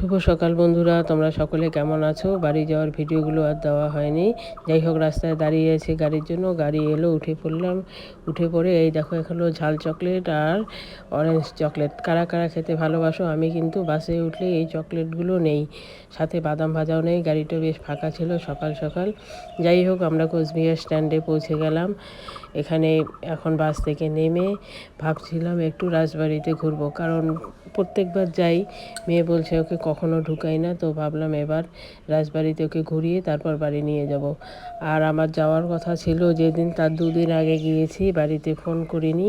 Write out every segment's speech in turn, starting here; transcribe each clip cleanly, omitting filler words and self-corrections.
শুভ সকাল বন্ধুরা, তোমরা সকলে কেমন আছো? বাড়ি যাওয়ার ভিডিওগুলো আর দেওয়া হয়নি। যাই হোক, রাস্তায় দাঁড়িয়ে আছি গাড়ির জন্য। গাড়ি এলো, উঠে পড়লাম। উঠে পড়ে এই দেখো, এখানে ঝাল চকলেট আর অরেঞ্জ চকলেট কারা কারা খেতে ভালোবাসো। আমি কিন্তু বাসে উঠলে এই চকলেটগুলো নেই, সাথে বাদাম ভাজাও নেই। গাড়িটা বেশ ফাঁকা ছিল সকাল সকাল। যাই হোক, আমরা কোচবিহার স্ট্যান্ডে পৌঁছে গেলাম। এখানে এখন বাস থেকে নেমে ভাবছিলাম একটু রাজবাড়িতে ঘুরবো, কারণ প্রত্যেকবার যাই, মেয়ে বলছে ওকে কখনো ঢুকাই না, তো ভাবলাম এবার রাজবাড়িতে ওকে ঘুরিয়ে তারপর বাড়ি নিয়ে যাব। আর আমার যাওয়ার কথা ছিল যেদিন, তার দুদিন আগে গিয়েছি, বাড়িতে ফোন করিনি,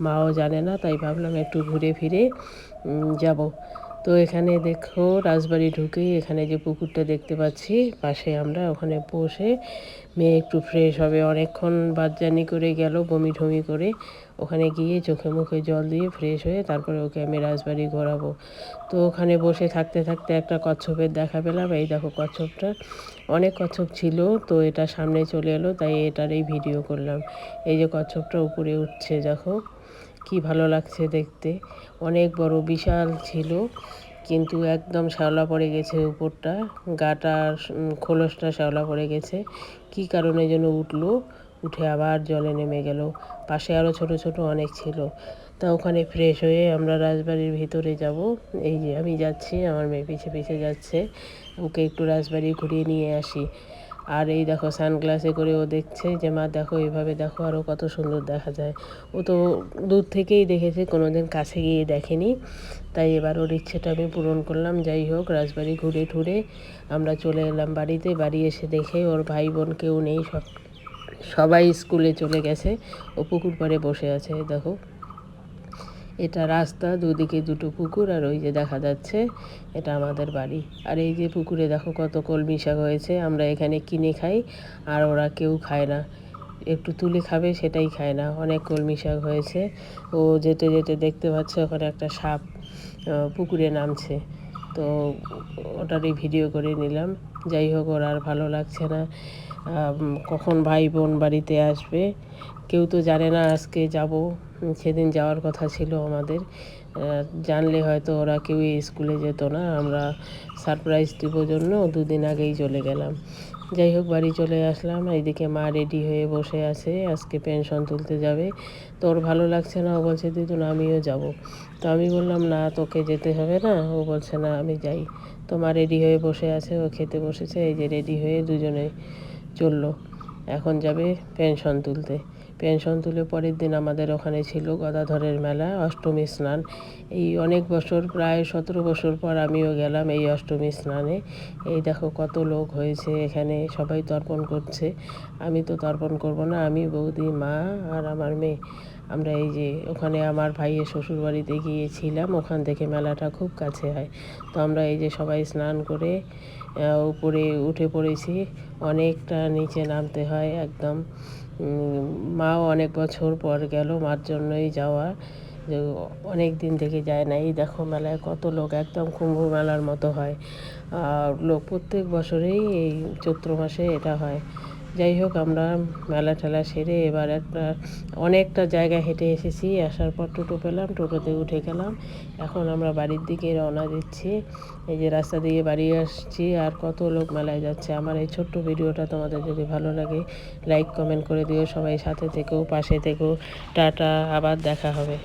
মাও জানে না, তাই ভাবলাম একটু ঘুরে ফিরে যাব। তো এখানে দেখো, রাজবাড়ি ঢুকেই এখানে যে পুকুরটা দেখতে পাচ্ছি পাশে, আমরা ওখানে বসে মেয়ে একটু ফ্রেশ হবে। অনেকক্ষণ বাদ জার্নি করে গেল বমি ঠমি করে, ওখানে গিয়ে চোখে মুখে জল দিয়ে ফ্রেশ হয়ে তারপরে ওকে আমি রাজবাড়ি ঘোরাবো। তো ওখানে বসে থাকতে থাকতে একটা কচ্ছপের দেখা পেলাম। এই দেখো কচ্ছপটা, অনেক কচ্ছপ ছিল, তো এটা সামনে চলে এলো, তাই এটারই ভিডিও করলাম। এই যে কচ্ছপটা উপরে উঠছে, দেখো কি ভালো লাগছে দেখতে। অনেক বড়, বিশাল ছিল, কিন্তু একদম শ্যাওলা পড়ে গেছে উপরটা, গাটা খোলসটা শ্যাওলা পড়ে গেছে। কি কারণে যেন উঠলো, উঠে আবার জলে নেমে গেল। পাশে আরও ছোট ছোট অনেক ছিল। তা ওখানে ফ্রেশ হয়ে আমরা রাজবাড়ির ভিতরে যাব। এই যে আমি যাচ্ছি, আমার মেয়ে পিছে পিছে যাচ্ছে, ওকে একটু রাজবাড়ি ঘুরিয়ে নিয়ে আসি। আর এই দেখো, সানগ্লাসে করে ও দেখছে যে মা দেখো, এইভাবে দেখো, আরও কত সুন্দর দেখা যায়। ও তো দূর থেকেই দেখেছে, কোনো দিন কাছে গিয়ে দেখেনি, তাই এবার ওর ইচ্ছেটা আমি পূরণ করলাম। যাই হোক, রাজবাড়ি ঘুরে ঠুরে আমরা চলে এলাম বাড়িতে। বাড়ি এসে দেখে ওর ভাই বোন কেউ নেই, সবাই স্কুলে চলে গেছে। ও পুকুর পাড়ে বসে আছে। দেখো, এটা রাস্তা, দুদিকে দুটো পুকুর, আর ওই যে দেখা যাচ্ছে এটা আমাদের বাড়ি। আর এই যে পুকুরে দেখো কত কলমি শাক হয়েছে। আমরা এখানে কিনে খাই, আর ওরা কেউ খায় না, একটু তুলে খাবে সেটাই খায় না। অনেক কলমি শাক হয়েছে। ও যেতে যেতে দেখতে পাচ্ছে ওখানে একটা সাপ পুকুরে নামছে, তো ওটারই ভিডিও করে নিলাম। যাই হোক, ওর আর ভালো লাগছে না। কখন ভাই বোন বাড়িতে আসবে কেউ তো জানে না। আজকে যাব, সেদিন যাওয়ার কথা ছিল আমাদের। জানলে হয়তো ওরা কেউই স্কুলে যেত না। আমরা সারপ্রাইজ দেবো জন্য দুদিন আগেই চলে গেলাম। যাই হোক, বাড়ি চলে আসলাম। এইদিকে মা রেডি হয়ে বসে আছে, আজকে পেনশন তুলতে যাবে। তো ওর ভালো লাগছে না, ও বলছে দিদুন আমিও যাব। তো আমি বললাম না, তোকে যেতে হবে না। ও বলছে না, আমি যাই। তো মা রেডি হয়ে বসে আছে, ও খেতে বসেছে। এই যে রেডি হয়ে দুজনে চললো, এখন যাবে পেনশন তুলতে। পেনশন তুলে পরের দিন আমাদের ওখানে ছিল গদাধরের মেলা, অষ্টমী স্নান। এই অনেক বছর, প্রায় 17 বছর পর আমিও গেলাম এই অষ্টমী স্নানে। এই দেখো কত লোক হয়েছে এখানে, সবাই তর্পণ করছে। আমি তো তর্পণ করব না, আমি, বৌদি, মা আর আমার মেয়ে, আমরা এই যে ওখানে আমার ভাইয়ের শ্বশুরবাড়িতে গিয়েছিলাম, ওখান থেকে মেলাটা খুব কাছে হয়। তো আমরা এই যে সবাই স্নান করে উপরে উঠে পড়েছি। অনেকটা নিচে নামতে হয় একদম। মাও অনেক বছর পর গেল, মার জন্যই যাওয়া, যে অনেক দিন থেকে যায় না। এই দেখো মেলায় কত লোক, একদম কুম্ভ মেলার মতো হয়। আর লোক প্রত্যেক বছরেই এই চৈত্র মাসে এটা হয়। যাই হোক, আমরা মেলা ঠেলা সেরে এবার অনেকটা জায়গা হেঁটে এসেছি। আসার পর টোটো পেলাম, টোটোতে উঠে গেলাম। এখন আমরা বাড়ির দিকে রওনা দিচ্ছি। এই যে রাস্তা দিয়ে বাড়ি আসছি, আর কত লোক মেলায় যাচ্ছে। আমার এই ছোট্ট ভিডিওটা তোমাদের যদি ভালো লাগে, লাইক কমেন্ট করে দিও। সবাই সাথে থেকো, পাশে থেকো। টাটা, আবার দেখা হবে।